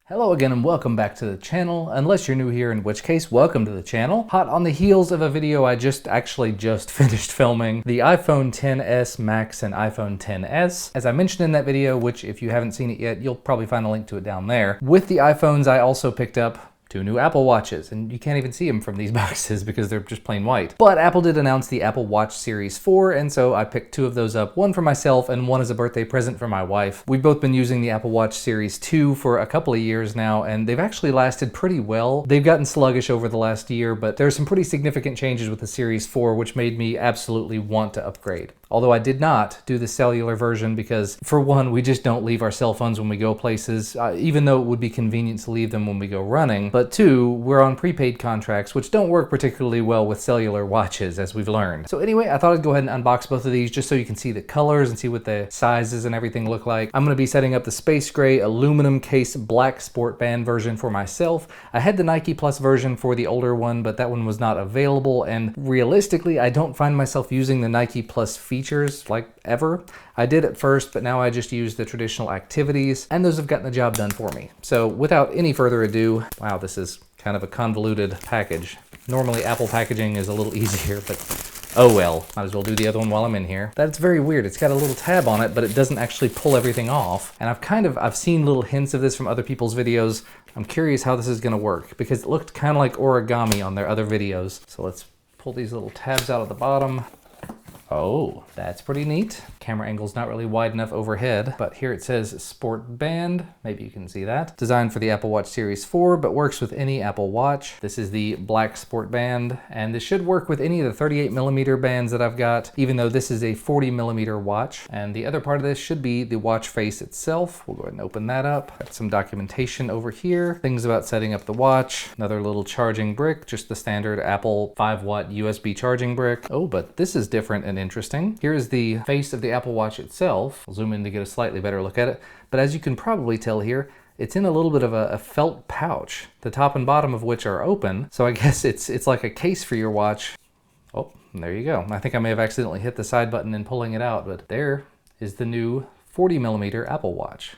Hello again and welcome back to the channel, unless you're new here, in which case welcome to the channel. Hot on the heels of a video I just finished filming, the iPhone XS Max and iPhone XS. As I mentioned in that video, which if you haven't seen it yet, you'll probably find a link to it down there. With the iPhones, I also picked up two new Apple Watches, and you can't even see them from these boxes because they're just plain white. But Apple did announce the Apple Watch Series 4, and so I picked two of those up, one for myself and one as a birthday present for my wife. We've both been using the Apple Watch Series 2 for a couple of years now, and they've actually lasted pretty well. They've gotten sluggish over the last year, but there's some pretty significant changes with the Series 4, which made me absolutely want to upgrade. Although I did not do the cellular version because, for one, we just don't leave our cell phones when we go places, even though it would be convenient to leave them when we go running. But two, we're on prepaid contracts, which don't work particularly well with cellular watches, as we've learned. So anyway, I thought I'd go ahead and unbox both of these just so you can see the colors and see what the sizes and everything look like. I'm going to be setting up the space gray aluminum case black sport band version for myself. I had the Nike Plus version for the older one, but that one was not available, and realistically, I don't find myself using the Nike Plus features like ever. I did at first, but now I just use the traditional activities, and those have gotten the job done for me. So without any further ado, wow, this is kind of a convoluted package. Normally Apple packaging is a little easier, but oh well, might as well do the other one while I'm in here. That's very weird. It's got a little tab on it, but it doesn't actually pull everything off. And I've seen little hints of this from other people's videos. I'm curious how this is gonna work because it looked kind of like origami on their other videos. So let's pull these little tabs out of the bottom. Oh, that's pretty neat. Camera angle's not really wide enough overhead, but here it says Sport Band. Maybe you can see that. Designed for the Apple Watch Series 4, but works with any Apple Watch. This is the black Sport Band, and this should work with any of the 38mm bands that I've got, even though this is a 40mm watch. And the other part of this should be the watch face itself. We'll go ahead and open that up. Got some documentation over here. Things about setting up the watch. Another little charging brick, just the standard Apple 5-watt USB charging brick. Oh, but this is different and interesting. Here's the face of the Apple Watch itself. I'll zoom in to get a slightly better look at it. But as you can probably tell here, it's in a little bit of a felt pouch, the top and bottom of which are open. So I guess it's like a case for your watch. Oh, there you go. I think I may have accidentally hit the side button in pulling it out, but there is the new 40mm Apple Watch.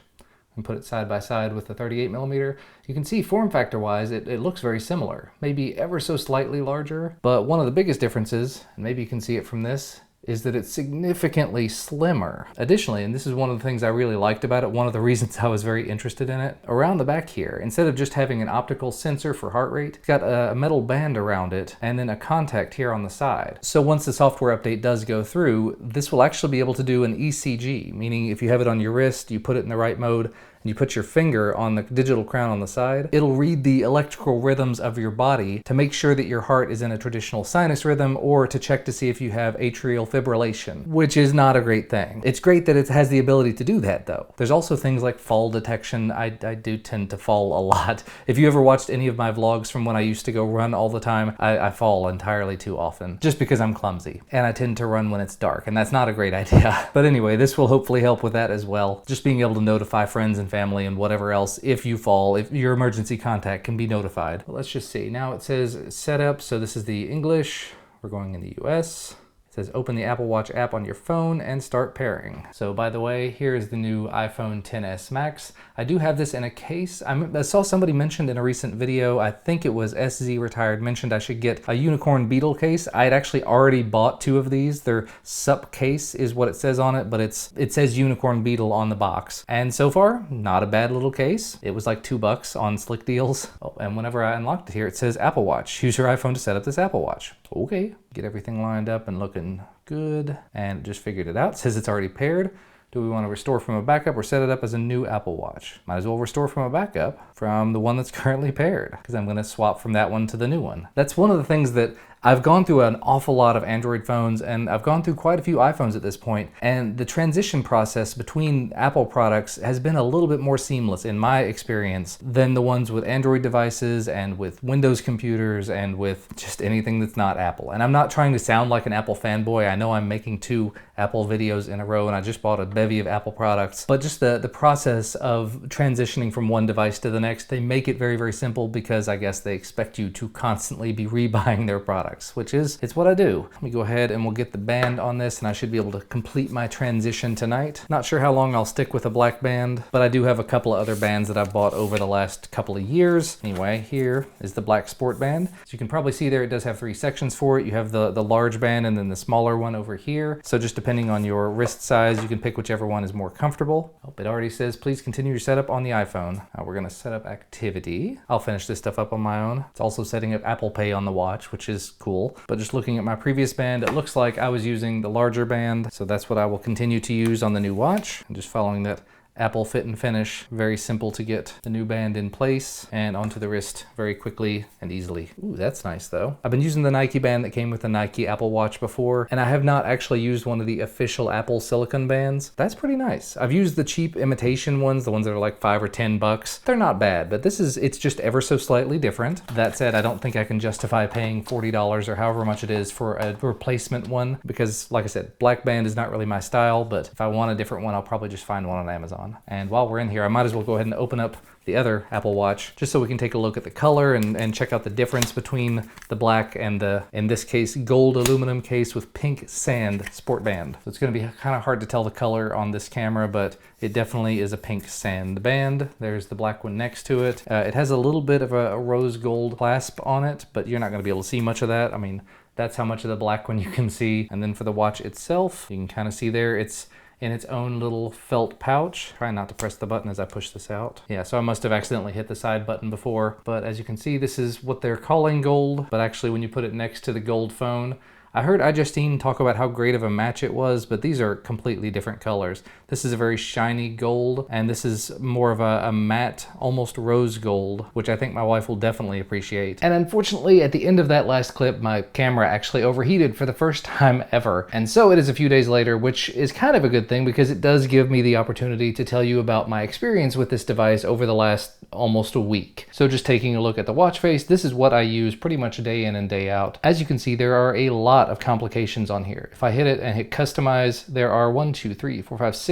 And put it side by side with the 38mm. You can see form factor wise, it looks very similar, maybe ever so slightly larger. But one of the biggest differences, and maybe you can see it from this, is that it's significantly slimmer. Additionally, and this is one of the things I really liked about it, one of the reasons I was very interested in it, around the back here, instead of just having an optical sensor for heart rate, it's got a metal band around it and then a contact here on the side. So once the software update does go through, this will actually be able to do an ECG, meaning if you have it on your wrist, you put it in the right mode, and you put your finger on the digital crown on the side, it'll read the electrical rhythms of your body to make sure that your heart is in a traditional sinus rhythm, or to check to see if you have atrial fibrillation, which is not a great thing. It's great that it has the ability to do that though. There's also things like fall detection. I do tend to fall a lot. If you ever watched any of my vlogs from when I used to go run all the time, I fall entirely too often, just because I'm clumsy. And I tend to run when it's dark, and that's not a great idea. But anyway, this will hopefully help with that as well. Just being able to notify friends and family and whatever else if you fall, if your emergency contact can be notified. But let's just see. Now it says setup. So this is the English. We're going in the US. It says open the Apple Watch app on your phone and start pairing. So by the way, here is the new iPhone XS Max. I do have this in a case. I saw somebody mentioned in a recent video, I think it was SZ Retired, mentioned I should get a Unicorn Beetle case. I had actually already bought two of these. Their SUP case is what it says on it, but it says Unicorn Beetle on the box. And so far, not a bad little case. It was like $2 on Slick Deals. Oh, and whenever I unlocked it here, it says Apple Watch. Use your iPhone to set up this Apple Watch. Okay, get everything lined up and looking good. And just figured it out. It says it's already paired. Do we want to restore from a backup or set it up as a new Apple Watch? Might as well restore from a backup from the one that's currently paired, because I'm going to swap from that one to the new one. That's one of the things that I've gone through an awful lot of Android phones, and I've gone through quite a few iPhones at this point, and the transition process between Apple products has been a little bit more seamless in my experience than the ones with Android devices and with Windows computers and with just anything that's not Apple. And I'm not trying to sound like an Apple fanboy. I know I'm making two Apple videos in a row, and I just bought a bevy of Apple products, but just the process of transitioning from one device to the next, they make it very, very simple because I guess they expect you to constantly be rebuying their products. products, which is, it's what I do. Let me go ahead and we'll get the band on this, and I should be able to complete my transition tonight. Not sure how long I'll stick with a black band, but I do have a couple of other bands that I've bought over the last couple of years. Anyway, here is the black sport band. So you can probably see there, it does have 3 sections for it. You have the large band and then the smaller one over here. So just depending on your wrist size, you can pick whichever one is more comfortable. Oh, it already says, please continue your setup on the iPhone. Now we're gonna set up activity. I'll finish this stuff up on my own. It's also setting up Apple Pay on the watch, which is cool. But just looking at my previous band, it looks like I was using the larger band. So that's what I will continue to use on the new watch. And just following that Apple fit and finish. Very simple to get the new band in place and onto the wrist very quickly and easily. Ooh, that's nice though. I've been using the Nike band that came with the Nike Apple Watch before, and I have not actually used one of the official Apple silicone bands. That's pretty nice. I've used the cheap imitation ones, the ones that are like $5 or $10. They're not bad, but it's just ever so slightly different. That said, I don't think I can justify paying $40 or however much it is for a replacement one, because like I said, black band is not really my style, but if I want a different one, I'll probably just find one on Amazon. And while we're in here, I might as well go ahead and open up the other Apple Watch just so we can take a look at the color and check out the difference between the black and the, in this case, gold aluminum case with pink sand sport band. So it's going to be kind of hard to tell the color on this camera, but it definitely is a pink sand band. There's the black one next to it. It has a little bit of a rose gold clasp on it, but you're not going to be able to see much of that. I mean, that's how much of the black one you can see. And then for the watch itself, you can kind of see there, it's in its own little felt pouch. Try not to press the button as I push this out. Yeah, so I must have accidentally hit the side button before, but as you can see, this is what they're calling gold, but actually when you put it next to the gold phone, I heard iJustine talk about how great of a match it was, but these are completely different colors. This is a very shiny gold, and this is more of a matte, almost rose gold, which I think my wife will definitely appreciate. And unfortunately, at the end of that last clip, my camera actually overheated for the first time ever. And so it is a few days later, which is kind of a good thing because it does give me the opportunity to tell you about my experience with this device over the last almost a week. So just taking a look at the watch face, this is what I use pretty much day in and day out. As you can see, there are a lot of complications on here. If I hit it and hit customize, there are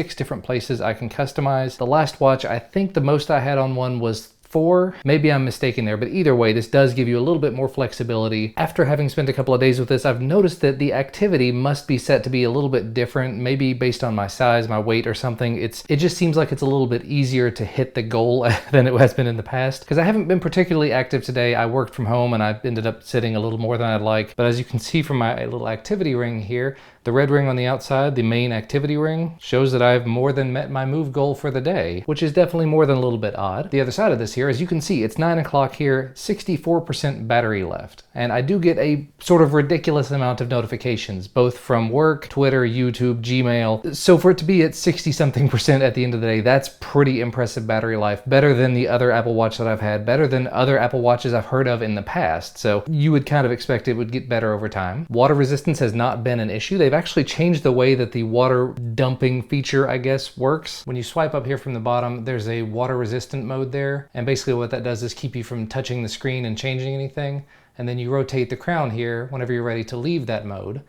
6 different places I can customize. The last watch, I think the most I had on one was 4. Maybe I'm mistaken there, but either way, this does give you a little bit more flexibility. After having spent a couple of days with this, I've noticed that the activity must be set to be a little bit different, maybe based on my size, my weight or something. It just seems like it's a little bit easier to hit the goal than it has been in the past, because I haven't been particularly active today. I worked from home and I ended up sitting a little more than I'd like. But as you can see from my little activity ring here, the red ring on the outside, the main activity ring, shows that I've more than met my move goal for the day, which is definitely more than a little bit odd. The other side of this here, as you can see, it's 9 o'clock here, 64% battery left. And I do get a sort of ridiculous amount of notifications, both from work, Twitter, YouTube, Gmail. So for it to be at 60-something% at the end of the day, that's pretty impressive battery life. Better than the other Apple Watch that I've had, better than other Apple Watches I've heard of in the past. So you would kind of expect it would get better over time. Water resistance has not been an issue. They've actually changed the way that the water dumping feature, I guess, works. When you swipe up here from the bottom, there's a water resistant mode there. And basically what that does is keep you from touching the screen and changing anything. And then you rotate the crown here whenever you're ready to leave that mode.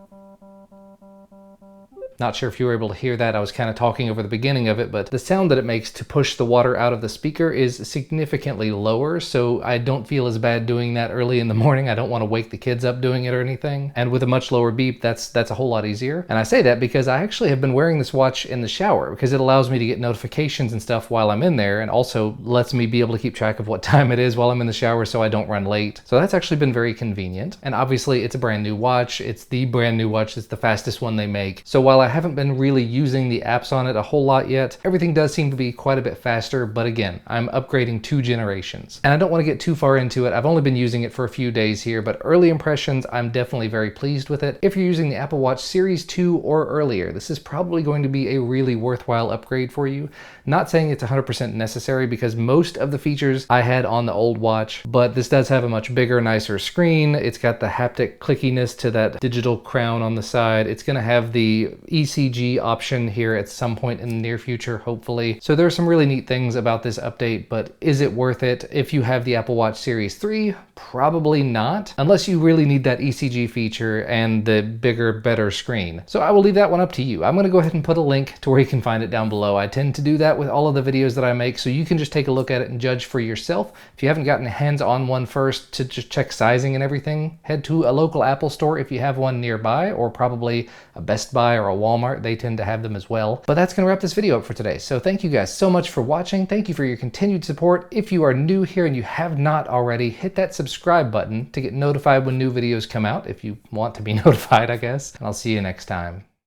Not sure if you were able to hear that. I was kind of talking over the beginning of it, but the sound that it makes to push the water out of the speaker is significantly lower, so I don't feel as bad doing that early in the morning. I don't want to wake the kids up doing it or anything. And with a much lower beep, that's a whole lot easier. And I say that because I actually have been wearing this watch in the shower because it allows me to get notifications and stuff while I'm in there, and also lets me be able to keep track of what time it is while I'm in the shower so I don't run late. So that's actually been very convenient. And obviously it's a brand new watch. It's the brand new watch. It's the fastest one they make. So while I haven't been really using the apps on it a whole lot yet, everything does seem to be quite a bit faster, but again, I'm upgrading 2 generations. And I don't want to get too far into it. I've only been using it for a few days here, but early impressions, I'm definitely very pleased with it. If you're using the Apple Watch Series 2 or earlier, this is probably going to be a really worthwhile upgrade for you. Not saying it's 100% necessary because most of the features I had on the old watch, but this does have a much bigger, nicer screen. It's got the haptic clickiness to that digital crown on the side. It's going to have the ECG option here at some point in the near future, hopefully. So there are some really neat things about this update, but is it worth it? If you have the Apple Watch Series 3, probably not, unless you really need that ECG feature and the bigger, better screen. So I will leave that one up to you. I'm gonna go ahead and put a link to where you can find it down below. I tend to do that with all of the videos that I make, so you can just take a look at it and judge for yourself. If you haven't gotten hands-on one first to just check sizing and everything, head to a local Apple store if you have one nearby, or probably a Best Buy or a Walmart. They tend to have them as well. But that's gonna wrap this video up for today. So thank you guys so much for watching. Thank you for your continued support. If you are new here and you have not already, hit that subscribe button to get notified when new videos come out, if you want to be notified, I guess. And I'll see you next time.